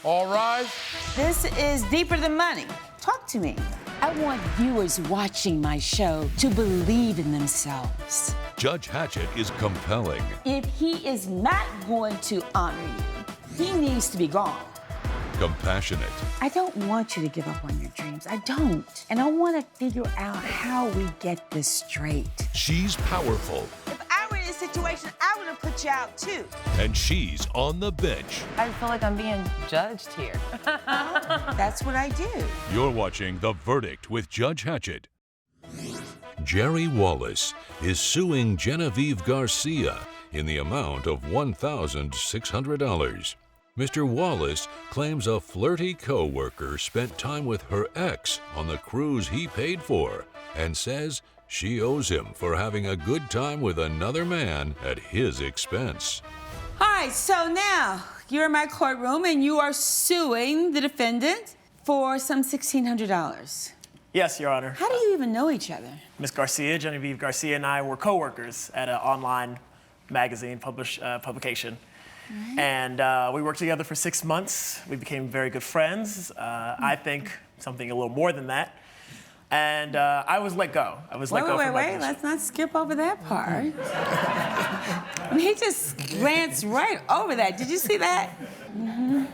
All rise. This is Deeper Than Money. Talk to me. I want viewers watching my show to believe in themselves. Judge Hatchett is compelling. If he is not going to honor you, he needs to be gone. Compassionate. I don't want you to give up on your dreams. I don't. And I want to figure out how we get this straight. She's powerful. If I were in this situation, I would have put you out too. And she's on the bench. I feel like I'm being judged here. That's what I do. You're watching The Verdict with Judge Hatchett. Jerry Wallace is suing Genevieve Garcia in the amount of $1,600. Mr. Wallace claims a flirty co-worker spent time with her ex on the cruise he paid for and says she owes him for having a good time with another man at his expense. All right, so now you're in my courtroom and you are suing the defendant for some $1,600. Yes, Your Honor. How do you even know each other? Ms. Garcia, Genevieve Garcia, and I were co-workers at an online magazine publication. Right. And we worked together for 6 months. We became very good friends. I think something a little more than that. And I was let go. I was let go from my position. Let's not skip over that part. He just glanced right over that. Did you see that? Mm-hmm.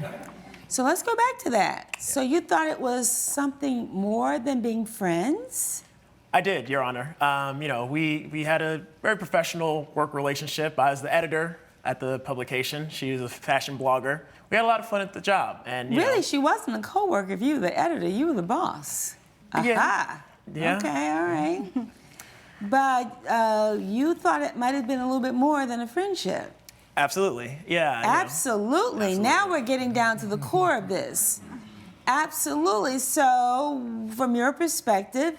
So let's go back to that. So you thought it was something more than being friends? I did, Your Honor. You know, we had a very professional work relationship. I was the editor at the publication. She was a fashion blogger. We had a lot of fun at the job. And really, she wasn't a co-worker. If you were the editor, you were the boss. Aha. Yeah. Okay, all right. But you thought it might have been a little bit more than a friendship. Absolutely, yeah. Absolutely. Now we're getting down to the core of this. Absolutely. So, from your perspective,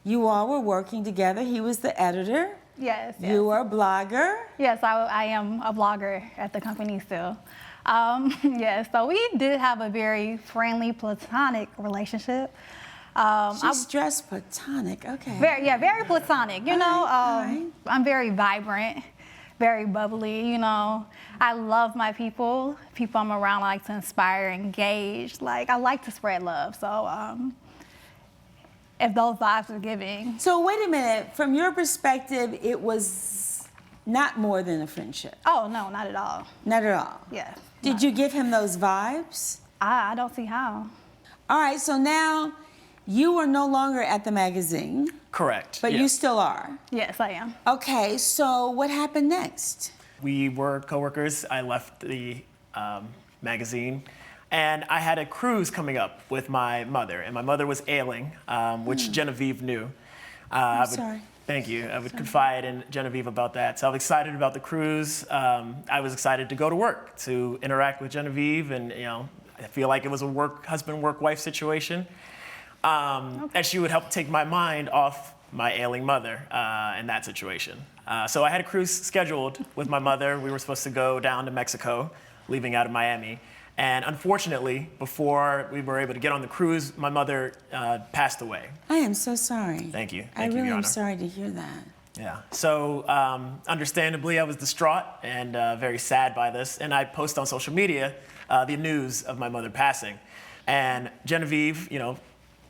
you all were working together. He was the editor. Yes. You were a blogger. Yes, I am a blogger at the company still. Yes, so we did have a very friendly, platonic relationship. She stressed platonic, okay. Very platonic. You know, right. I'm very vibrant, very bubbly, you know. I love my people. People I'm around, I like to inspire, engage. Like, I like to spread love. So, if those vibes are giving. So wait a minute, from your perspective, it was not more than a friendship? Oh, no, not at all. Not at all? Yeah. Did you give him those vibes? I don't see how. All right, so now you are no longer at the magazine. Correct. But yes. you still are? Yes, I am. Okay, so what happened next? We were coworkers. I left the magazine. And I had a cruise coming up with my mother, and my mother was ailing, which Genevieve knew. I'm sorry. Thank you. I would confide in Genevieve about that. So I was excited about the cruise. I was excited to go to work, to interact with Genevieve, and I feel like it was a husband, wife situation. And she would help take my mind off my ailing mother in that situation. So I had a cruise scheduled with my mother. We were supposed to go down to Mexico, leaving out of Miami. And unfortunately, before we were able to get on the cruise, my mother passed away. I am so sorry. Thank you. I really am sorry to hear that. Yeah. So understandably, I was distraught and very sad by this. And I posted on social media the news of my mother passing. And Genevieve,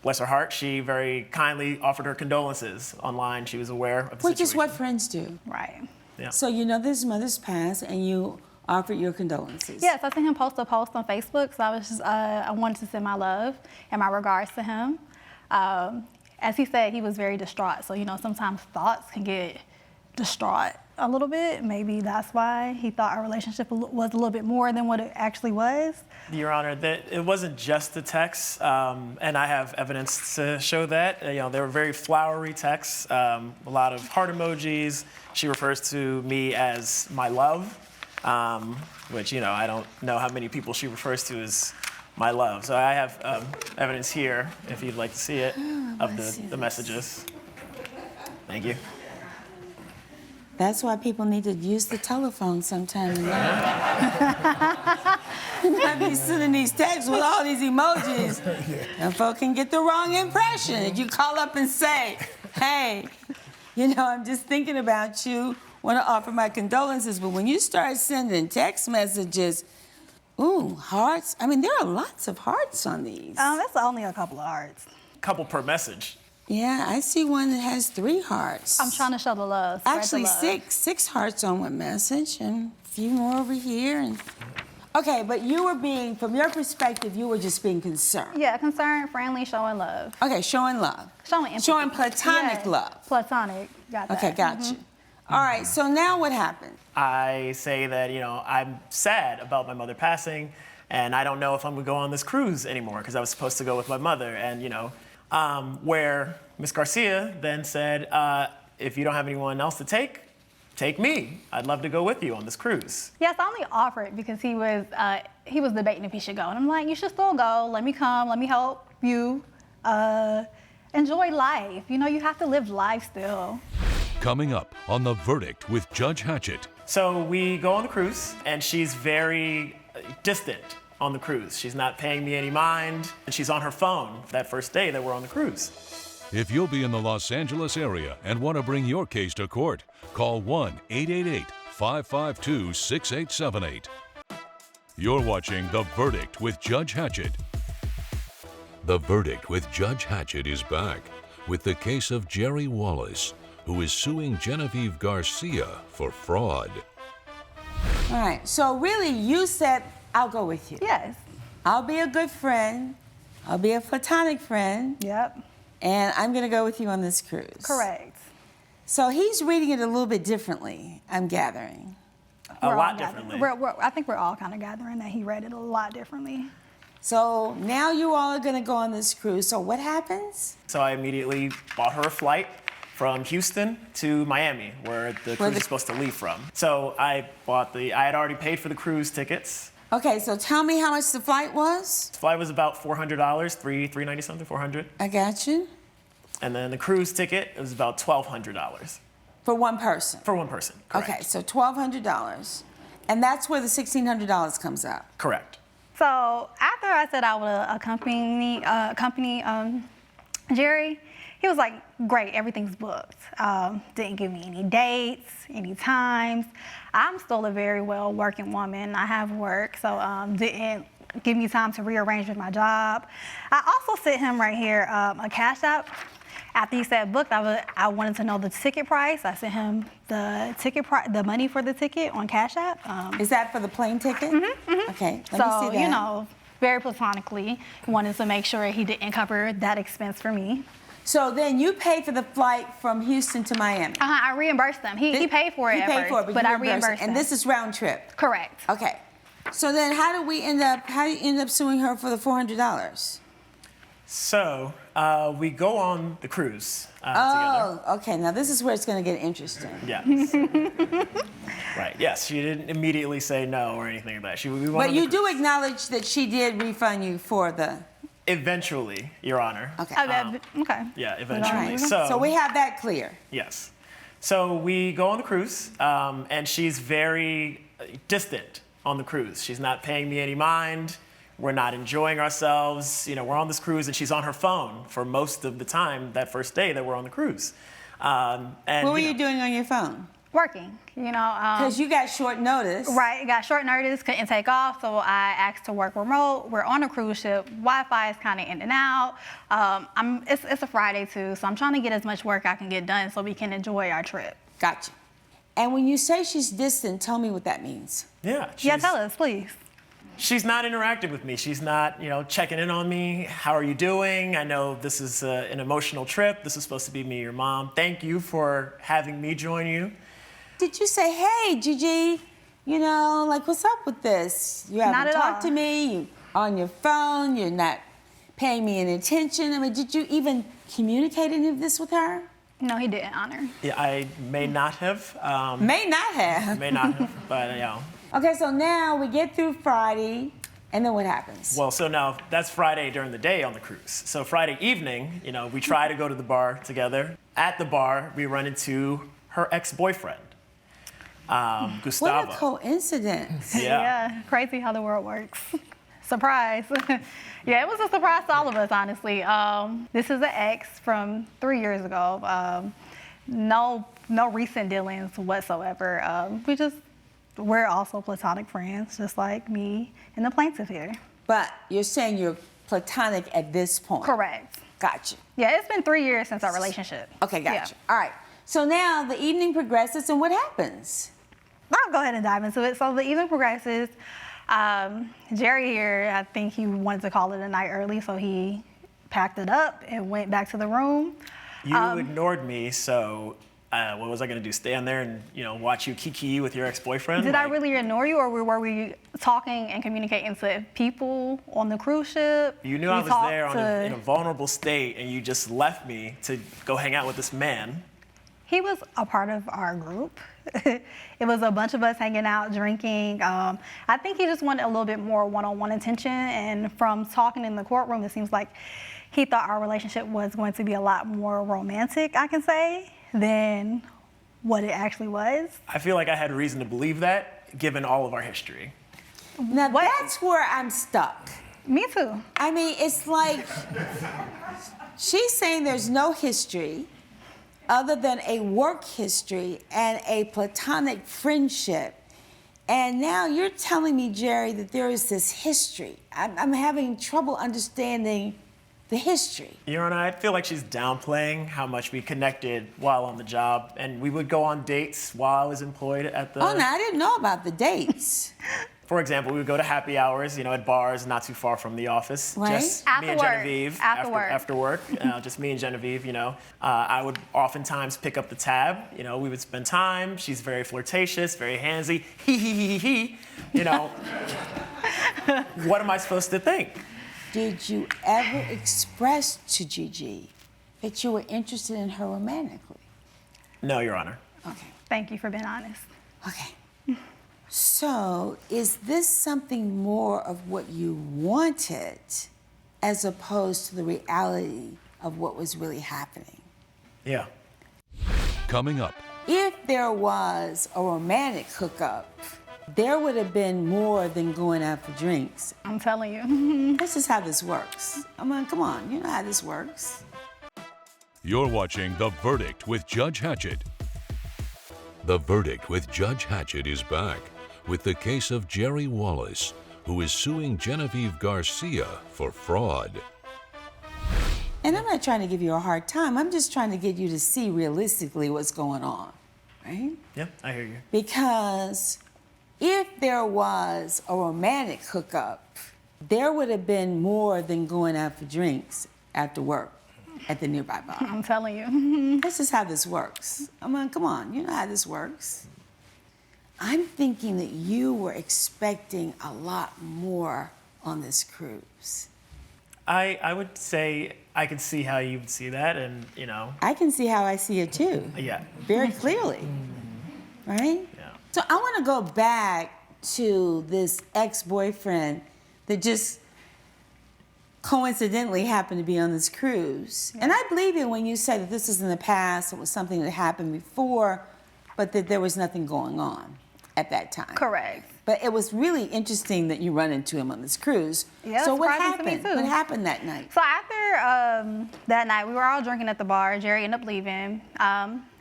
bless her heart, she very kindly offered her condolences online. She was aware of the situation. Which is what friends do. Right. Yeah. So you know this mother's passed, and you offered your condolences. Yes, I seen him post a post on Facebook, so I was just, I wanted to send my love and my regards to him. As he said, he was very distraught, so sometimes thoughts can get distraught a little bit. Maybe that's why he thought our relationship was a little bit more than what it actually was. Your Honor, that it wasn't just the texts, and I have evidence to show that. They were very flowery texts, a lot of heart emojis. She refers to me as my love. Which, I don't know how many people she refers to as my love. So I have evidence here, if you'd like to see it, of the messages. Thank you. That's why people need to use the telephone sometime. You might be sending these texts with all these emojis, and folk can get the wrong impression. If you call up and say, hey, I'm just thinking about you, want to offer my condolences, but when you start sending text messages, Ooh, hearts. I mean, there are lots of hearts on these. That's only a couple of hearts. Couple per message. Yeah, I see one that has 3 hearts. I'm trying to show the love. spread the Actually, love. six hearts on one message, and a few more over here. And okay, but you were being, from your perspective, you were just being concerned. Yeah, concerned, friendly, showing love. Okay, showing love. Showing empathy. Showing platonic Yes, love. Platonic. Got that. Okay, got you. All right, so now what happened? I say that, I'm sad about my mother passing, and I don't know if I'm gonna go on this cruise anymore because I was supposed to go with my mother. And, where Miss Garcia then said, if you don't have anyone else to take me. I'd love to go with you on this cruise. Yes, I only offered because he was debating if he should go. And I'm like, you should still go. Let me come. Let me help you enjoy life. You have to live life still. Coming up on The Verdict with Judge Hatchett. So we go on the cruise, and she's very distant on the cruise. She's not paying me any mind, and she's on her phone that first day that we're on the cruise. If you'll be in the Los Angeles area and want to bring your case to court, call 1-888-552-6878. You're watching The Verdict with Judge Hatchett. The Verdict with Judge Hatchett is back with the case of Jerry Wallace, who is suing Genevieve Garcia for fraud. All right, so really you said, I'll go with you. Yes. I'll be a good friend. I'll be a platonic friend. Yep. And I'm gonna go with you on this cruise. Correct. So he's reading it a little bit differently, I'm gathering. A We're all lot gathering- differently. I think we're all kind of gathering that he read it a lot differently. So now you all are gonna go on this cruise. So what happens? So I immediately bought her a flight from Houston to Miami, where the cruise is supposed to leave from. So I had already paid for the cruise tickets. Okay, so tell me how much the flight was. The flight was about $400, $390 something, $400. I got you. And then the cruise ticket was about $1,200 For one person. for one person. Correct. Okay, so $1,200. And that's where the $1,600 comes out. Correct. So after I said I would accompany Jerry, he was like, great, everything's booked. Didn't give me any dates, any times. I'm still a very well working woman. I have work, so didn't give me time to rearrange with my job. I also sent him right here a Cash App. After he said booked, I wanted to know the ticket price. I sent him the the money for the ticket on Cash App. Is that for the plane ticket? Okay, let me see So, that. very platonically, wanted to make sure he didn't cover that expense for me. So then you paid for the flight from Houston to Miami. I reimbursed him. He paid for it He at paid first, for it, but you I reimbursed him. And this is round trip. Correct. Okay. So then how do you end up suing her for the $400? So we go on the cruise together. Oh, okay. Now this is where it's going to get interesting. Yes. Right. Yes. She didn't immediately say no or anything like that. We went But on the you do cruise. acknowledge that she did refund you for the... Eventually, Your Honor. Okay. Okay. Yeah, All eventually. right. So So we have that clear. yes. So we go on the cruise, and she's very distant on the cruise. She's not paying me any mind. We're not enjoying ourselves. We're on this cruise, and she's on her phone for most of the time that first day that we're on the cruise. And What were you doing on your phone? Working, Because you got short notice. Right, got short notice, couldn't take off, so I asked to work remote. We're on a cruise ship. Wi-Fi is kind of in and out. It's a Friday too, so I'm trying to get as much work I can get done so we can enjoy our trip. Gotcha. And when you say she's distant, tell me what that means. Yeah. Yeah, tell us, please. She's not interacting with me. She's not, checking in on me. How are you doing? I know this is an emotional trip. This is supposed to be me, your mom. Thank you for having me join you. Did you say, hey, Gigi, what's up with this? You Not haven't at talked all. to me, you on your phone, you're not paying me any attention. I mean, did you even communicate any of this with her? No, he didn't, Honor. Yeah, I may not have. May not have. May not have, but Okay, so now we get through Friday, and then what happens? Well, so now that's Friday during the day on the cruise. So Friday evening, we try to go to the bar together. At the bar, we run into her ex-boyfriend, Gustavo. What a coincidence. Yeah. Crazy how the world works. Surprise. Yeah, it was a surprise to all of us, honestly. This is an ex from 3 years ago. No recent dealings whatsoever. We just we're also platonic friends, just like me and the plaintiff here. But you're saying you're platonic at this point? Correct. Gotcha. Yeah, it's been 3 years since our relationship. Okay, gotcha. Yeah. All right. So now the evening progresses, and what happens? I'll go ahead and dive into it. So the evening progresses. Jerry here, I think he wanted to call it a night early, so he packed it up and went back to the room. You ignored me, so what was I going to do? Stand there and watch you kiki with your ex-boyfriend? Did I really ignore you, or were we talking and communicating to people on the cruise ship? You knew I was there in a vulnerable state, and you just left me to go hang out with this man. He was a part of our group. It was a bunch of us hanging out, drinking. I think he just wanted a little bit more one-on-one attention, and from talking in the courtroom, it seems like he thought our relationship was going to be a lot more romantic, I can say, than what it actually was. I feel like I had reason to believe that, given all of our history. Now that's where I'm stuck. Me too. I mean, it's like she's saying there's no history other than a work history and a platonic friendship. And now you're telling me, Jerry, that there is this history. I'm having trouble understanding the history. Your Honor, I feel like she's downplaying how much we connected while on the job, and we would go on dates while I was employed at the... Oh, no, I didn't know about the dates. For example, we would go to happy hours, at bars not too far from the office. Right. Just After me and work. Genevieve. After work. Just me and Genevieve, I would oftentimes pick up the tab. We would spend time. She's very flirtatious, very handsy. He. What am I supposed to think? Did you ever express to Gigi that you were interested in her romantically? No, Your Honor. Okay. Thank you for being honest. Okay. So, is this something more of what you wanted as opposed to the reality of what was really happening? Yeah. Coming up, If there was a romantic hookup, there would have been more than going out for drinks. I'm telling you. This is how this works. I mean, come on, you know how this works. you're watching The Verdict with Judge Hatchett. The Verdict with Judge Hatchett is back with the case of Jerry Wallace, who is suing Genevieve Garcia for fraud. And I'm not trying to give you a hard time. I'm just trying to get you to see realistically what's going on, right? Yeah, I hear you. Because if there was a romantic hookup, there would have been more than going out for drinks after work at the nearby bar. I'm telling you. This is how this works. I mean, come on, you know how this works. I'm thinking that you were expecting a lot more on this cruise. I would say I could see how you would see that, and I can see how I see it too. yeah. Very clearly, right? Yeah. So I want to go back to this ex-boyfriend that just coincidentally happened to be on this cruise. And I believe you when you say that this is in the past, it was something that happened before, but that there was nothing going on at that time. Correct. But it was really interesting that you run into him on this cruise. Yeah, so what surprising to me, happened? too. What happened that night? So after that night, we were all drinking at the bar. Jerry ended up leaving.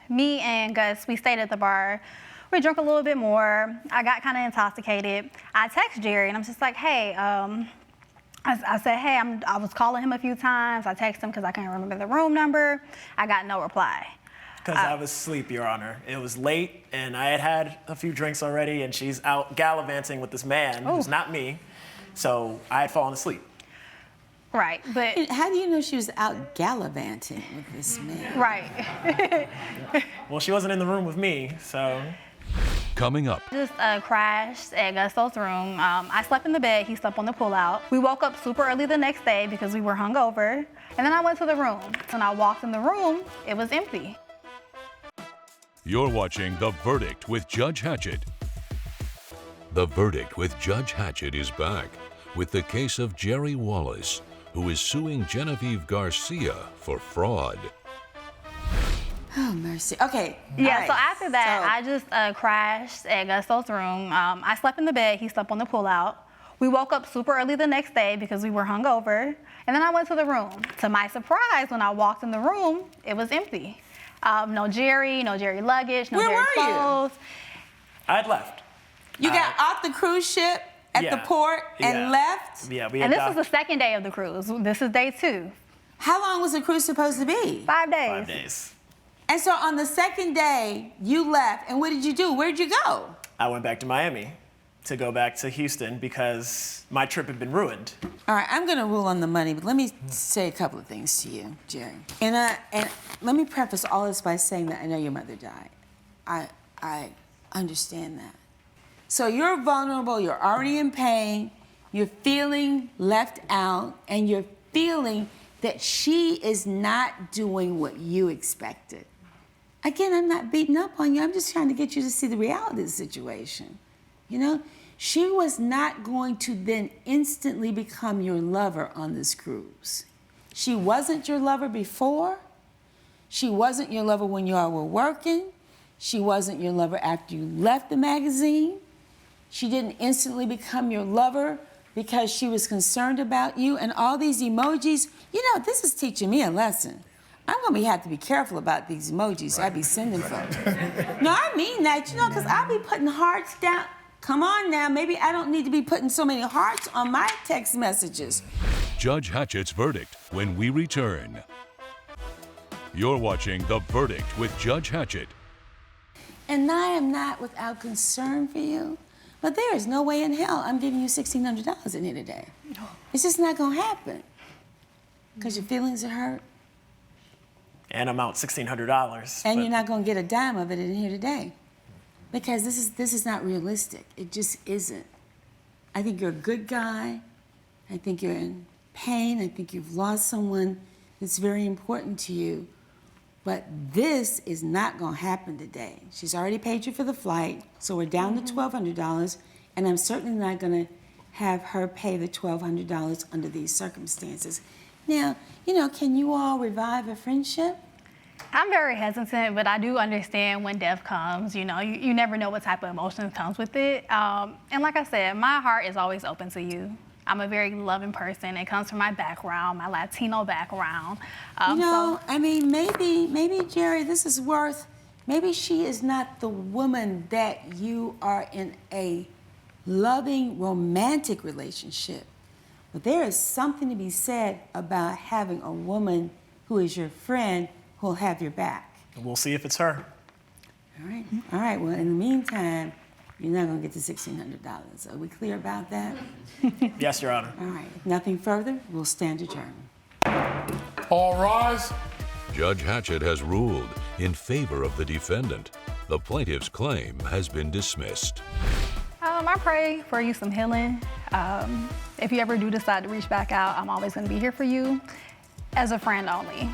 Me and Gus, we stayed at the bar. We drank a little bit more. I got kind of intoxicated. I text Jerry and I'm just like, hey, I said, hey, I was calling him a few times. I texted him because I couldn't remember the room number. I got no reply. Because I was asleep, Your Honor. It was late, and I had a few drinks already, and she's out gallivanting with this man who's not me. So I had fallen asleep. Right, but How do you know she was out gallivanting with this man? right. Well, she wasn't in the room with me, so. Coming up, Just crashed at Gusto's room. I slept in the bed. He slept on the pullout. We woke up super early the next day because we were hungover. And then I went to the room. When I walked in the room, it was empty. you're watching The Verdict with Judge Hatchett. The Verdict with Judge Hatchett is back with the case of Jerry Wallace, who is suing Genevieve Garcia for fraud. Oh, mercy. Okay. Yeah, all right. so after that, So- I just crashed at Gusto's room. I slept in the bed. He slept on the pullout. We woke up super early the next day because we were hungover. And then I went to the room. To my surprise, when I walked in the room, it was empty. No Jerry luggage, no Where Jerry were you? clothes. I had left. You got off the cruise ship at the port and left? Yeah, we And had this was the second day of the cruise. This is day 2. How long was the cruise supposed to be? 5 days. 5 days. And so on the second day, you left, and what did you do? Where did you go? I went back to Miami to go back to Houston because my trip had been ruined. All right, I'm gonna rule on the money, but let me say a couple of things to you, Jerry. And let me preface all this by saying that I know your mother died. I understand that. So you're vulnerable, you're already in pain, you're feeling left out, and you're feeling that she is not doing what you expected. Again, I'm not beating up on you, I'm just trying to get you to see the reality of the situation. You know, she was not going to then instantly become your lover on this cruise. She wasn't your lover before. She wasn't your lover when you all were working. She wasn't your lover after you left the magazine. She didn't instantly become your lover because she was concerned about you. And all these emojis, you know, this is teaching me a lesson. I'm gonna have to be careful about these emojis I be sending folks. No, I mean that, you know, because I'll be putting hearts down. Come on now, maybe I don't need to be putting so many hearts on my text messages. Judge Hatchett's verdict when we return. You're watching The Verdict with Judge Hatchett. And I am not without concern for you, but there is no way in hell I'm giving you $1,600 in here today. It's just not gonna happen. Because your feelings are hurt. And I'm out $1,600. And you're not gonna get a dime of it in here today. Because this is not realistic. It just isn't. I think you're a good guy. I think you're in pain. I think you've lost someone that's very important to you. But this is not gonna happen today. She's already paid you for the flight, so we're down to $1,200, and I'm certainly not gonna have her pay the $1,200 under these circumstances. Now, you know, can you all revive a friendship? I'm very hesitant, but I do understand when death comes. You know, you never know what type of emotions comes with it. And like I said, my heart is always open to you. I'm a very loving person. It comes from my background, my Latino background. You know, I mean, maybe, Jerry, this is worth, maybe she is not the woman that you are in a loving, romantic relationship. But there is something to be said about having a woman who is your friend who'll have your back. We'll see if it's her. All right, well, in the meantime, you're not gonna get the $1,600. Are we clear about that? Yes, Your Honor. All right, if nothing further, we'll stand adjourned. All rise. Judge Hatchett has ruled in favor of the defendant. The plaintiff's claim has been dismissed. I pray for you some healing. If you ever do decide to reach back out, I'm always gonna be here for you as a friend only.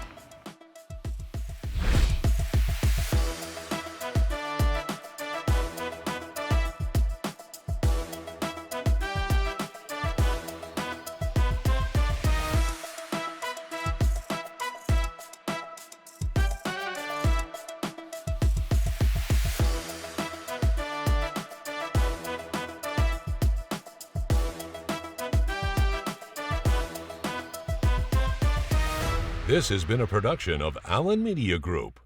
This has been a production of Allen Media Group.